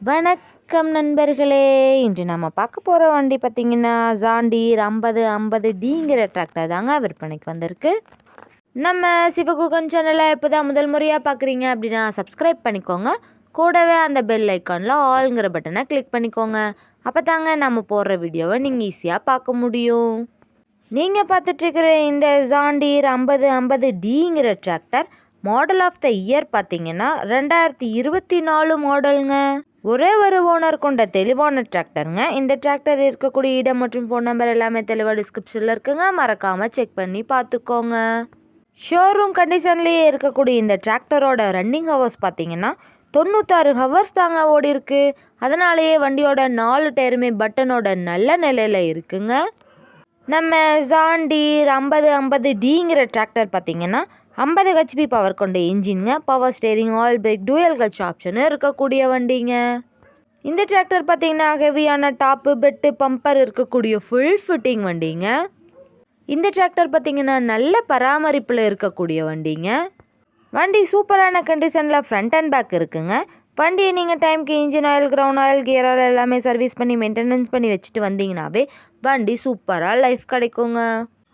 வணக்கம் நண்பர்களே. இன்று நம்ம பார்க்க போகிற வண்டி பார்த்திங்கன்னா ஜாண்டீர் 5050Dங்கிற டிராக்டர் தாங்க விற்பனைக்கு வந்திருக்கு. நம்ம சிவகுகன் சேனலை இப்போ தான் முதல் முறையாக பார்க்குறீங்க அப்படின்னா சப்ஸ்கிரைப் பண்ணிக்கோங்க. கூடவே அந்த பெல் ஐக்கானில் ஆல்ங்கிற பட்டனை கிளிக் பண்ணிக்கோங்க. அப்போ தாங்க நம்ம போடுற வீடியோவை நீங்கள் ஈஸியாக பார்க்க முடியும். நீங்கள் பார்த்துட்ருக்கிற இந்த ஜாண்டீர் 5050Dங்கிற tractor model of the year பார்த்தீங்கன்னா 2024 மாடலுங்க. ஒரே ஒரு ஓனர் கொண்ட தெளிவான டிராக்டருங்க. இந்த டிராக்டர் இருக்கக்கூடிய இடம் மற்றும் ஃபோன் நம்பர் எல்லாமே தெளிவாக டிஸ்கிரிப்ஷனில் இருக்குங்க. மறக்காமல் செக் பண்ணி பார்த்துக்கோங்க. ஷோரூம் கண்டிஷன்லேயே இருக்கக்கூடிய இந்த டிராக்டரோட ரன்னிங் ஹவர்ஸ் பார்த்தீங்கன்னா 96 ஹவர்ஸ் தாங்க ஓடி இருக்கு. அதனாலேயே வண்டியோட 4 டயருமே பட்டனோட நல்ல நிலையில் இருக்குங்க. நம்ம ஜாண்டீர் 5050Dங்கிற டிராக்டர் பார்த்தீங்கன்னா 50 ஹெச்பி பவர் கொண்ட இன்ஜின்ங்க. Power steering, all brake, dual clutch ஆப்ஷனும் இருக்கக்கூடிய வண்டிங்க. இந்த டிராக்டர் பார்த்தீங்கன்னா ஹெவியான டாப்பு, பெட்டு, பம்பர் இருக்கக்கூடிய ஃபுல் ஃபிட்டிங் வண்டிங்க. இந்த டிராக்டர் பார்த்தீங்கன்னா நல்ல பராமரிப்பில் இருக்கக்கூடிய வண்டிங்க. வண்டி சூப்பரான கண்டிஷனில் ஃப்ரண்ட் அண்ட் பேக் இருக்குங்க. வண்டியை நீங்கள் டைமுக்கு engine oil, ground oil, gear oil எல்லாமே சர்வீஸ் பண்ணி மெயின்டெனன்ஸ் பண்ணி வச்சுட்டு வந்தீங்கன்னாவே வண்டி சூப்பராக லைஃப் கிடைக்குங்க.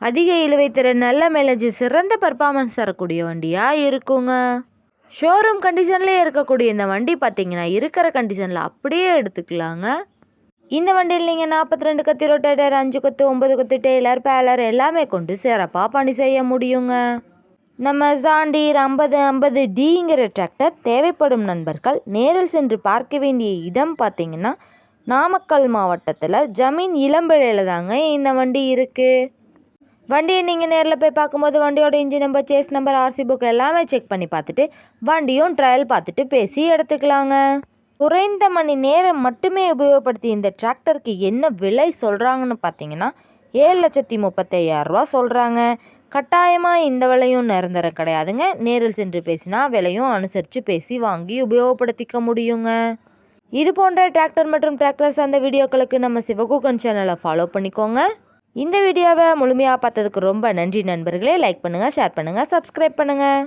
அதிக இழுவை திறன், நல்ல மைலேஜ், சிறந்த பர்ஃபார்மன்ஸ் தரக்கூடிய வண்டியாக இருக்குங்க. ஷோரூம் கண்டிஷன்லேயே இருக்கக்கூடிய இந்த வண்டி பார்த்தீங்கன்னா இருக்கிற கண்டிஷனில் அப்படியே எடுத்துக்கலாங்க. இந்த வண்டியில் நீங்கள் 42 கத்தி ரொட்டேட்டர், 5 கொத்து, 9 கொத்து டெய்லர், பேலர் எல்லாமே கொண்டு சிறப்பாக பணி செய்ய முடியுங்க. நம்ம ஜாண்டீர் 5050Dங்கிற டிராக்டர் தேவைப்படும் நண்பர்கள் நேரில் சென்று பார்க்க வேண்டிய இடம் பார்த்தீங்கன்னா நாமக்கல் மாவட்டத்தில் ஜமீன் இளம்பிள்ளையில் தாங்க இந்த வண்டி இருக்குது. வண்டியை நீங்கள் நேரில் போய் பார்க்கும்போது வண்டியோட engine number, chassis number, RC book எல்லாமே செக் பண்ணி பார்த்துட்டு வண்டியும் ட்ரையல் பார்த்துட்டு பேசி எடுத்துக்கலாங்க. குறைந்த மணி நேரம் மட்டுமே உபயோகப்படுத்தி இந்த டிராக்டருக்கு என்ன விலை சொல்கிறாங்கன்னு பார்த்தீங்கன்னா 7,35,000 சொல்கிறாங்க. கட்டாயமாக இந்த விலையும் நிரந்தரம் கிடையாதுங்க. நேரில் சென்று பேசினா விலையும் அனுசரித்து பேசி வாங்கி உபயோகப்படுத்திக்க முடியுங்க. இது போன்ற டிராக்டர் மற்றும் டிராக்டர்ஸ் அந்த வீடியோக்களுக்கு நம்ம சிவகுகன் சேனலை ஃபாலோ பண்ணிக்கோங்க. இந்த வீடியோவை முழுமையாக பார்த்ததுக்கு ரொம்ப நன்றி நண்பர்களே. லைக் பண்ணுங்கள், ஷேர் பண்ணுங்கள், சப்ஸ்கிரைப் பண்ணுங்கள்.